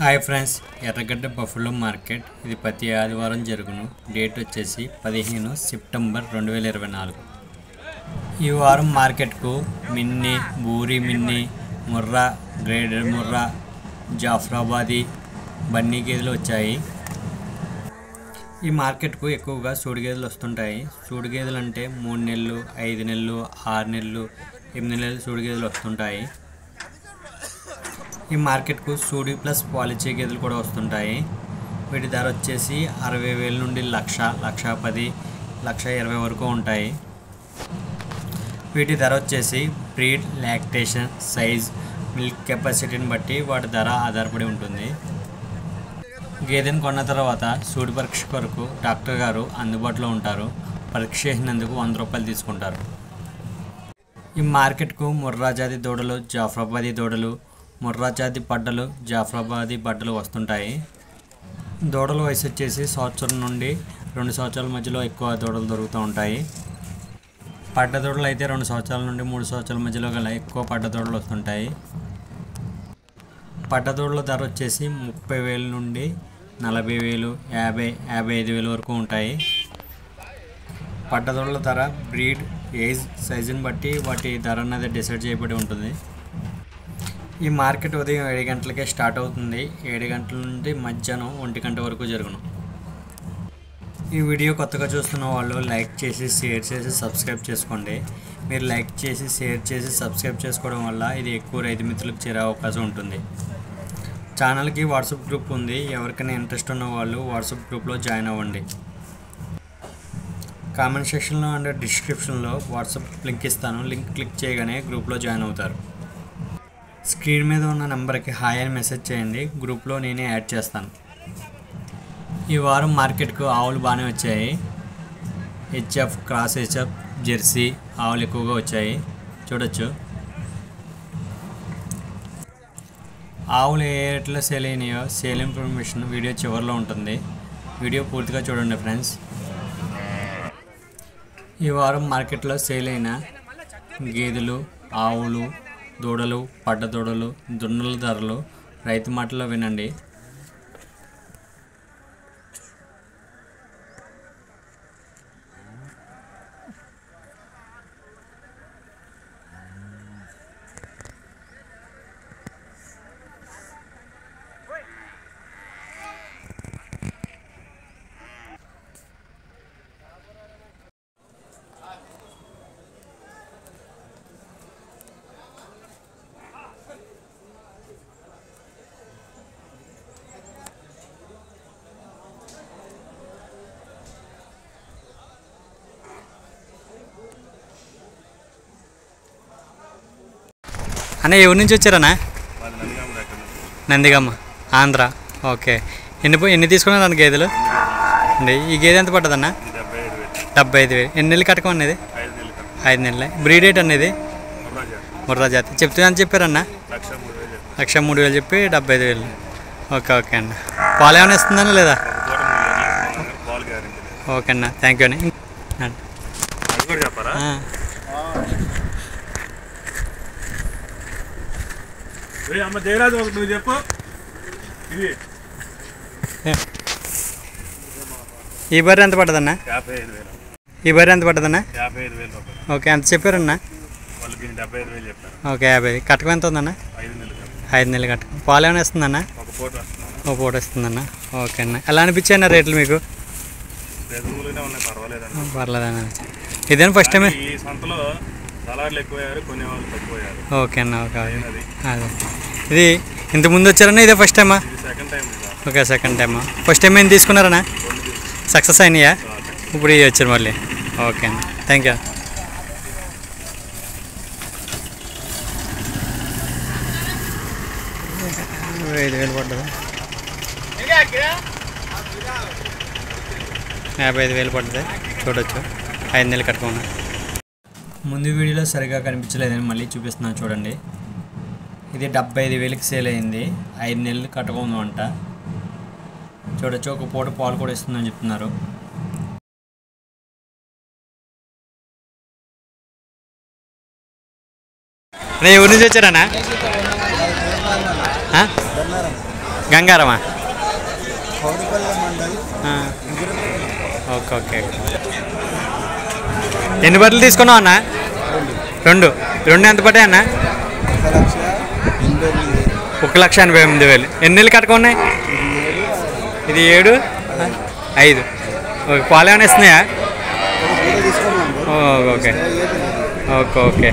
Hi friends, ఎర్రగడ్డ buffalo market ఇది ప్రతి ఆదివారం జరుగును. డేట్ వచ్చేసి 15 సెప్టెంబర్ 2024. ఈ వారం మార్కెట్కు మిన్ని, బూరి మిన్ని, ముర్రా, గ్రేడర్ ముర్రా, జాఫ్రాబాదీ, బన్నీ గేదెలు వచ్చాయి. ఈ మార్కెట్కు ఎక్కువగా సూడి గేదెలు వస్తుంటాయి. సూడి గేదెలు అంటే 3 నెలలు, 5 నెలలు, 6 నెలలు, 8 నెలలు సూడి గేదెలు వస్తుంటాయి. ఈ మార్కెట్కు సూడి ప్లస్ పాలిచ్చే గేదెలు కూడా వస్తుంటాయి. వీటి ధర వచ్చేసి 60,000 నుండి 1,00,000, 1,10,000, 1,20,000 వరకు ఉంటాయి. వీటి ధర వచ్చేసి బ్రీడ్, లాక్టేషన్, సైజ్, మిల్క్ కెపాసిటీని బట్టి వాటి ధర ఆధారపడి ఉంటుంది. గేదెను కొన్న తర్వాత సూడి పరీక్ష కొరకు డాక్టర్ గారు అందుబాటులో ఉంటారు. పరీక్ష చేసినందుకు 100 రూపాయలు తీసుకుంటారు. ఈ మార్కెట్కు ముర్రా జాతి దూడలు, జాఫ్రాబాదీ దూడలు, ముర్రా జాతి బడ్డలు, జాఫ్రాబాదీ బడ్డలు వస్తుంటాయి. దూడల వయసు వచ్చేసి 1 సంవత్సరం నుండి 2 సంవత్సరాల మధ్యలో ఎక్కువ దూడలు దొరుకుతూ ఉంటాయి. పడ్డ దూడలు అయితే 2 సంవత్సరాల నుండి 3 సంవత్సరాల మధ్యలో గల ఎక్కువ పడ్డ దూడలు వస్తుంటాయి. పడ్డ దూడల ధర వచ్చేసి 30,000 నుండి 40,000, 50,000, 55,000 వరకు ఉంటాయి. పడ్డ దూడల ధర బ్రీడ్, ఏజ్, సైజుని బట్టి వాటి ధర అనేది డిసైడ్ చేయబడి ఉంటుంది. ఈ మార్కెట్ ఉదయం 7 గంటలకే స్టార్ట్ అవుతుంది. 7 గంటల నుండి మధ్యాహ్నం 1 గంట వరకు జరుగును. ఈ వీడియో కొత్తగా చూస్తున్న వాళ్ళు లైక్ చేసి, షేర్ చేసి, సబ్స్క్రైబ్ చేసుకోండి. మీరు లైక్ చేసి, షేర్ చేసి, సబ్స్క్రైబ్ చేసుకోవడం వల్ల ఇది ఎక్కువ రైతు మిత్రులకు చేరే అవకాశం ఉంటుంది. ఛానల్కి వాట్సాప్ గ్రూప్ ఉంది. ఎవరికైనా ఇంట్రెస్ట్ ఉన్న వాళ్ళు వాట్సాప్ గ్రూప్లో జాయిన్ అవ్వండి. కామెంట్ సెక్షన్లో అండ్ డిస్క్రిప్షన్లో వాట్సాప్ లింక్ ఇస్తాను. లింక్ క్లిక్ చేయగానే గ్రూప్లో జాయిన్ అవుతారు. స్క్రీన్ మీద ఉన్న నెంబర్కి హాయ్ అని మెసేజ్ చేయండి. గ్రూప్లో నేనే యాడ్ చేస్తాను. ఈ వారం మార్కెట్కు ఆవులు బాగానే వచ్చాయి. హెచ్ఎఫ్, క్రాస్ హెచ్ఎఫ్, జెర్సీ ఆవులు ఎక్కువగా వచ్చాయి. చూడొచ్చు ఆవులు ఏ రేట్లో సేల్ అయినాయో సేల్ ఇన్ఫర్మేషన్ వీడియో చివరిలో ఉంటుంది. వీడియో పూర్తిగా చూడండి ఫ్రెండ్స్. ఈ వారం మార్కెట్లో సేల్ అయిన గేదెలు, ఆవులు, దూడలు, పడ్డ దూడలు, దున్నల ధరలు రైతు మాటల్లో వినండి. అన్న ఎవరి నుంచి వచ్చారన్నా? నందిగమ్మ, ఆంధ్ర. ఓకే. ఎన్ని తీసుకున్నారు అన్న గేదెలు అండి? ఈ గేదె ఎంత పడ్డదన్న? 75,000. ఎన్ని నెలలు కట్టకం అనేది? 5 నెలలే. బ్రీడ్ రేట్ అనేది ముర్రా జాతి. చెప్తే చెప్పారన్న? 1,03,000 చెప్పి 75,000. ఓకే ఓకే అన్న. పాలు ఏమైనా ఇస్తుందన్న లేదా? ఓకే అన్న, థ్యాంక్ యూ అండి. ఈ బర్రె ఎంత పడ్డదన్నా? ఈ బర్రె ఎంత పడ్డదన్నా? 55,000. ఓకే, ఎంత చెప్పారన్నా? ఓకే, 50. కట్టకం ఎంత ఉందన్నా? 5 నెలలు కట్టకం. పాలు ఏమైనా ఇస్తుందన్నా? ఒక పూట ఇస్తుందన్నా. ఓకే అన్న. ఎలా అనిపించాయన్న రేట్లు మీకు? పర్లేదన్నా. ఇదేనా ఫస్ట్ టైమే? ఓకే అన్న. ఓకే, అదే ఇది ఇంతకుముందు వచ్చారన్నా? ఇదే ఫస్ట్ టైమా? ఓకే, సెకండ్ టైమా. ఫస్ట్ టైం ఏం తీసుకున్నారన్నా? సక్సెస్ అయినాయా? ఇప్పుడు ఇవి వచ్చారు మళ్ళీ. ఓకే అన్న, థ్యాంక్ యూ. 5,000 పడ్డదా? 55,000 పడ్డది. చూడొచ్చు. 5 నెలలు కట్టుకున్నా. ముందు వీడియోలో సరిగా కనిపించలేదని మళ్ళీ చూపిస్తున్నాను చూడండి. ఇది 75,000కి సేల్ అయింది. 5 నెలలు కట్టుకుందాం అంట. చూడొచ్చు. ఒక పూట పాలు కూడా ఇస్తుందని చెప్తున్నారు. ఎవరి నుంచి వచ్చారన్నా? గంగారమా? Okay okay. ఎన్ని బట్టలు తీసుకున్నావు అన్న? రెండు ఎంత పడ్డాయి అన్న? 1,88,000. ఎన్ని నెలలు కట్టుకున్నాయి? ఇది 7, 5. ఓకే. పాలు ఏమైనా ఇస్తున్నాయా? Okay okay okay.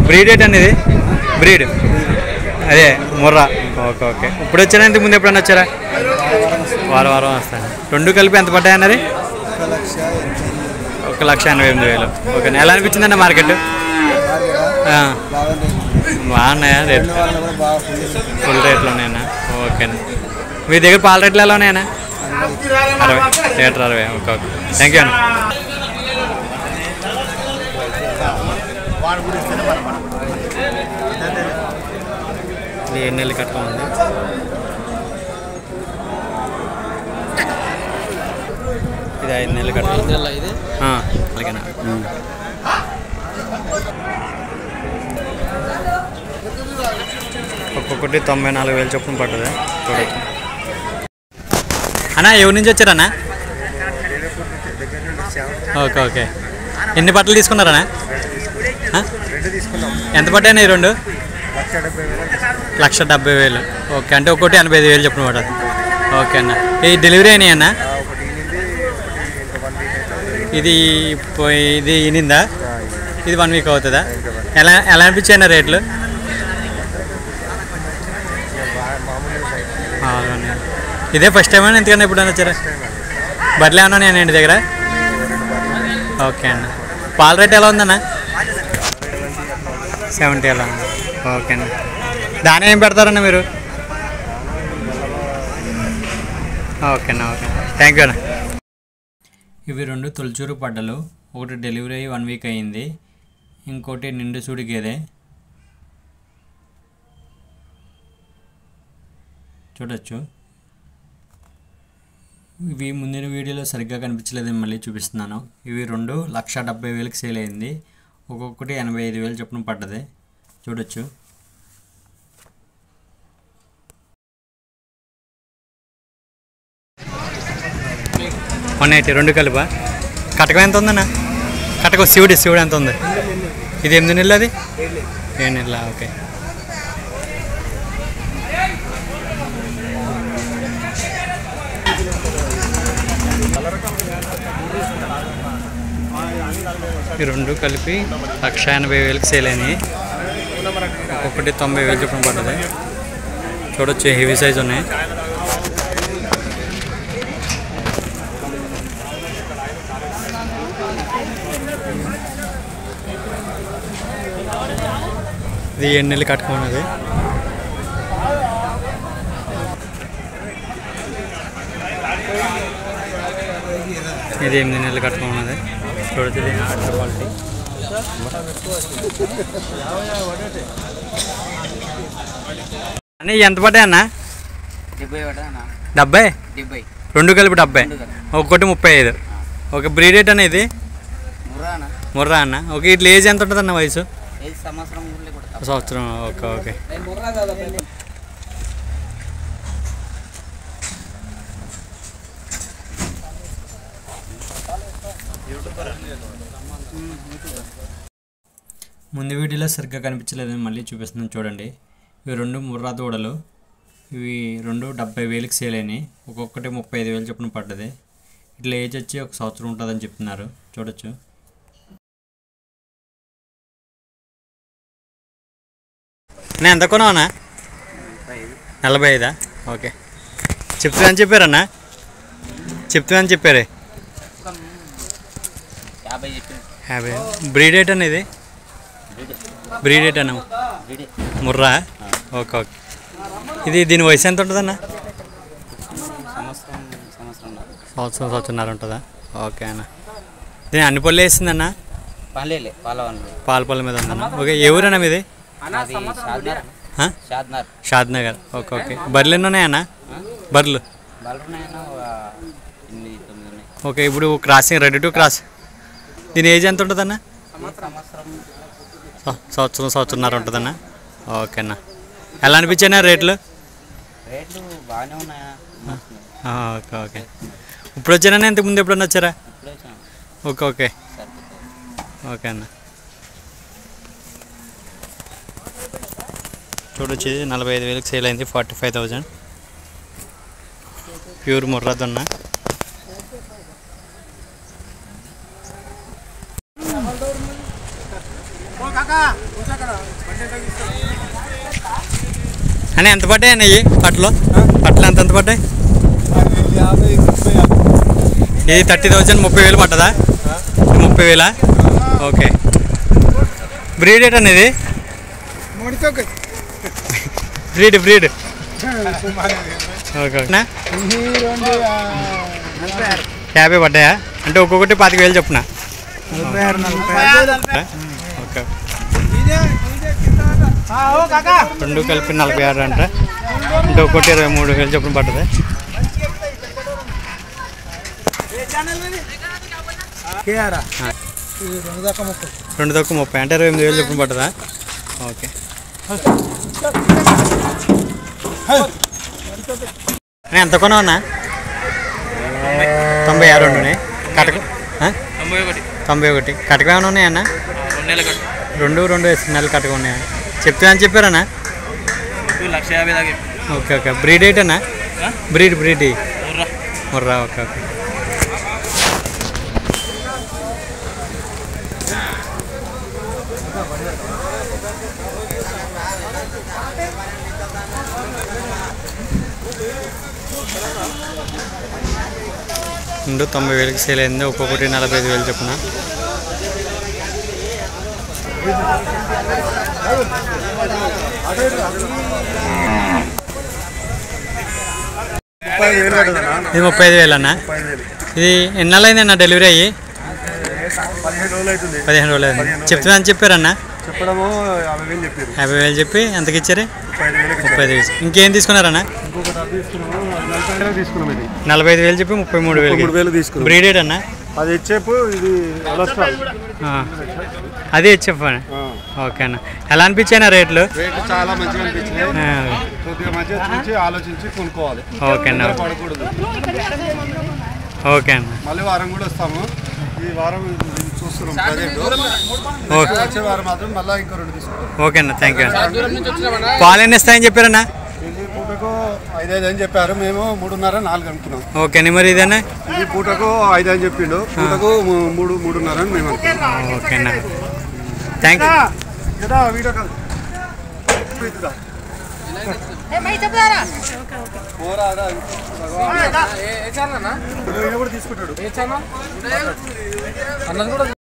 బ్రీడ్ ఏంటి అనేది? బ్రీడ్ అదే ముర్రా. Okay okay. ఇప్పుడు వచ్చారా? ఇంతకు ముందు ఎప్పుడన్నా వచ్చారా? వారం వస్తాను. రెండు కలిపి ఎంత పడ్డాయి అన్నది? 1,88,000. ఓకే. ఎలా అనిపించిందన్న మార్కెట్? బాగున్నాయా? రేట్లు ఫుల్ రేట్లు ఉన్నాయన్నా? ఓకేనా. మీ దగ్గర పాల రేట్లు ఎలా ఉన్నాయన్నా? 60 litre 60. Okay okay. Thank you అన్న. ఇది 8 నెలలు కట్టుకోండి. ఇది 5 నెలలు కట్టుకోండి. అలాగేనా. ఒక్కొక్కటి 94,000 చొప్పున పడుతుంది. చూడచ్చు అన్నా. ఎవరి నుంచి వచ్చారన్నా? Okay okay. ఎన్ని బట్టలు తీసుకున్నారన్నా? ఎంత పడ్డాయి ఈ రెండు? 1,70,000. ఓకే. అంటే ఒక్కొక్కటి 85,000 చొప్పున పడుతుంది. ఓకే అన్న. ఈ డెలివరీ అయినాయి అన్న? ఇది ఇనిందా? ఇది 1 వీక్ అవుతుందా? ఎలా అనిపించాయి అన్న రేట్లు? ఇదే ఫస్ట్ టైం అని ఎందుకన్నా ఎప్పుడైనా వచ్చారా? బట్టలు ఏమన్నా నేను ఇంటి దగ్గర? ఓకే అన్న. పాల రేట్ ఎలా ఉందన్న? 70 ఎలా ఉంది? ఓకే అన్న. దాని ఏం పెడతారన్న మీరు? ఓకే అన్న. ఓకే. థ్యాంక్ యూ అన్న. ఇవి 2 తొలిచూరు పడ్డలు. ఒకటి డెలివరీ అయ్యి 1 వీక్ అయ్యింది. ఇంకోటి నిండు సూడి గేదె. చూడొచ్చు. ఇవి ముందున వీడియోలో సరిగ్గా కనిపించలేదని మళ్ళీ చూపిస్తున్నాను. ఇవి 2 1,70,000కి సేల్ అయింది. ఒక్కొక్కటి 85,000 చొప్పున పడ్డది. చూడొచ్చు. మొన్న 2 కలిపా? కటకం ఎంత ఉందన్న? కటకం శివుడు ఎంత ఉంది? ఇది 8 నెలలు, అది 7 నెలల. ఓకే. ఈ 2 కలిపి 1,80,000కి సేల్ అయినాయి. ఒక్కొక్కటి 90,000 చొప్పున పడ్డది. చూడొచ్చు. హెవీ సైజ్ ఉన్నాయి. ఇది 7 నెలలు కట్టుకున్నది. ఇది 8 నెలలు కట్టుకున్నది. చూడచ్చు. Order quality. అన్నీ ఎంత పడ్డాయి అన్న? 70. 2 కలిపి 70. ఒక్కొక్కటి 35. ఓకే. బ్రీడ్ రేట్ అన్న ఇది? ముర్రా అన్న. ఓకే. ఇట్లా ఏజ్ ఎంత ఉంటుంది అన్న? వయసు? సంవత్సరం. Okay okay. ముందు వీడియోలో సరిగ్గా కనిపించలేదని మళ్ళీ చూపిస్తున్నాను. చూడండి. ఇవి 2 ముర్రా దూడలు. ఇవి 2 70,000కి సేల్ అయినాయి. ఒక్కొక్కటి 35,000 చొప్పున పడ్డది. ఇట్లా ఏజ్ వచ్చి 1 సంవత్సరం ఉంటుందని చెప్తున్నారు. చూడొచ్చు. నేను ఎంత కొన్నావునా? 45. ఓకే. చెప్తామని చెప్పారన్నా? చెప్తామని చెప్పారే? 50. బ్రీడ్ రేట్ అనేది? బ్రీడ్ రేట్ అన్న? ముర్రా. Okay okay. దీని వయసు ఎంత ఉంటుందన్న? సంవత్సరంన్నర ఉంటుందా? ఓకే అన్న. దీని అన్ని పళ్ళు వేసిందన్న? పాల పళ్ళ మీద ఉందన్న. ఓకే. ఏ ఊరన్నా మీది? షాద్నగర్. Okay okay. బర్రెలు ఎన్ని ఉన్నాయన్న? బర్రెలు? ఓకే. ఇప్పుడు క్రాసింగ్, రెడీ టు క్రాస్. దీని ఏజ్ ఎంత ఉంటుందన్న? సంవత్సరంన్నర ఉంటుందన్న. ఓకే అన్న. ఎలా అనిపించాయి రేట్లు? రేట్లు బాగానే ఉన్నాయా? Okay okay. ఇప్పుడు వచ్చారన్నా? ఇంతకు ముందు ఎప్పుడన్నా వచ్చారా? ఓకే ఓకే ఓకే అన్న. చూడొచ్చి 45,000కి సేల్ అయింది. 45,000 ప్యూర్ ముర్రాదున్న. అని ఎంత పడ్డాయి అన్న? పట్లు ఎంత పడ్డాయి? ఇది 30,000 30,000 పడ్డదా? 30,000. ఓకే. బ్రీడ్ ఏట్ అనేది? బ్రీడ్ ఓకే ఓకేనా? 50 పడ్డాయా? అంటే ఒక్కొక్కటి 25,000 చెప్పున. ఓకే. రెండు కలిపి 46 అంట. అంటే ఒక్కొక్కటి 23,000 చెప్పున పడ్డది. రెండు తక్కువ 30 అంటే 28,000 చెప్పున పడ్డదా? ఓకే. ఎంత కొన్నావు అన్న? 96 కటక 91 కటక ఏమైనా ఉన్నాయన్న? 2 నెలలు కటక ఉన్నాయా? చెప్తా అని చెప్పారన్నా? 1,50,000 దాకా. Okay okay. బ్రీడ్ ఏంటన్నా? బ్రీడ్ ముర్రా. Okay okay. రెండు 90,000కి సేల్ అయింది. ఒక్కొక్కటి 45,000 చెప్పున. ఇది 35,000 అన్న. ఇది ఎన్నాళ్ళు అయింది అన్న డెలివరీ అయ్యి? 15 రోజులు అయింది. చెప్తున్నా అని చెప్పారన్నా? 50,000 చెప్పి ఎంతకి ఇచ్చారు? 35,000. ఇంకేం తీసుకున్నారన్నా? 45,000 చెప్పి 33,000 తీసుకున్నాం. బ్రీడ్ ఏట్ అన్న? అది హెచ్ఎఫ్, ఇది అది హెచ్ఎఫ్ అన్న. ఓకే అన్న. ఎలా అనిపించాయి రేట్లు? రేట్లు చాలా మంచిగా అనిపించినాయి. కొద్దిగా మంచిగా చూసి ఆలోచించి కొనుక్కోవాలి. ఓకే అన్న. పడకూడదు. ఓకే అన్న. మళ్ళీ వారం కూడా వస్తాము. ఈ వారం చూస్తున్నాం. ఓకే. వచ్చే వారం మాత్రం మళ్ళీ ఇంకో 2 తీసుకుంటాం. ఓకే అన్న. థ్యాంక్ యూ అన్న. పాలు ఎన్ని ఇస్తాయని చెప్పారన్నా? ఇది పూటకు 5 అని చెప్పారు. మేము 3.5 4 అనుకున్నాం. ఓకే అండి. మరి ఇదేనా? ఇది పూటకు 5 అని చెప్పిండు. పూటకు 3.5 అని మేము అనుకున్నాం. ఓకే అన్న. Thank you. వీడియో కాల్ తీసుకుంటాడు.